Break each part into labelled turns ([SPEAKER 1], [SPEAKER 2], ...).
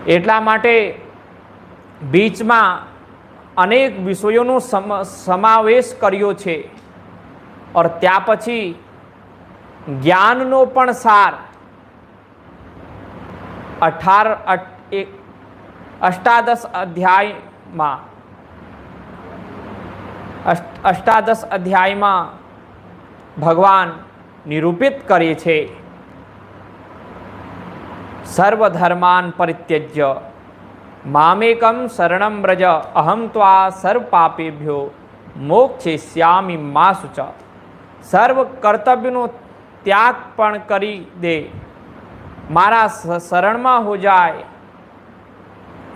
[SPEAKER 1] એટલા માટે बीच अनेक विषयों समावेश कर्यो छे और त्या पछी ज्ञाननो पण सार 18 अध्याय में 18 अध्याय में भगवान निरूपित करे छे। सर्वधर्मान परित्यज्य मामेकं शरणं व्रज अहं त्वा सर्व पापेभ्यो मोक्षयिष्यामि मा शुच। सर्व कर्तव्यनो त्याग पण करी दे, मारा शरण में हो जाए।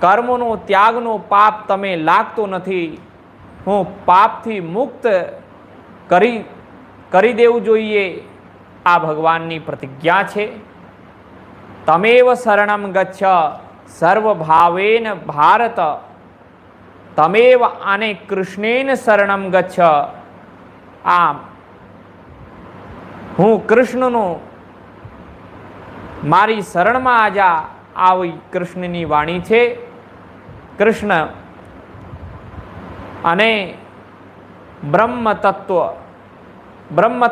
[SPEAKER 1] कर्मों त्यागनो पाप तमे लागतो नथी। हूँ पाप थी मुक्त करी देवुं जोईए। आ भगवाननी प्रतिज्ञा छे। तमेव शरणं गच्छ सर्वभावेन भारत, तमेव आने कृष्णेन शरणं गच्छ। आम हूँ कृष्णनो मारी शरण में आजा, आई कृष्णनी वाणी छे। कृष्ण अने ब्रह्म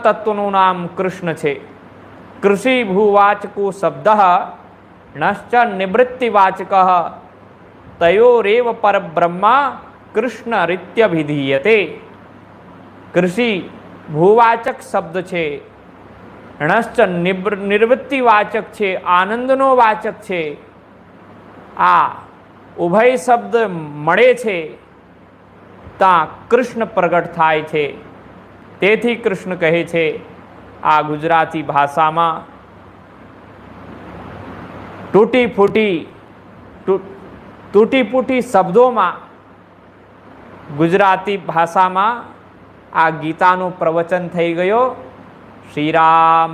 [SPEAKER 1] तत्वनु नाम कृष्ण छे। कृषि भूवाचको शब्द नश्च निवृत्तिवाचक तयोरेव पर ब्रह्मा कृष्ण रीत्यभिधीयते। कृषि भूवाचक शब्द छे, नश्च निवृत्तिवाचक छे, आनंदनो वाचक छे। आ उभय शब्द मळे छे ता कृष्ण प्रगट थाय छे। तेथी कृष्ण कहे छे आ गुजराती भाषा में टूटी फूटी शब्दों में गुजराती भाषा में आ गीतानु प्रवचन थई गयो। श्री राम।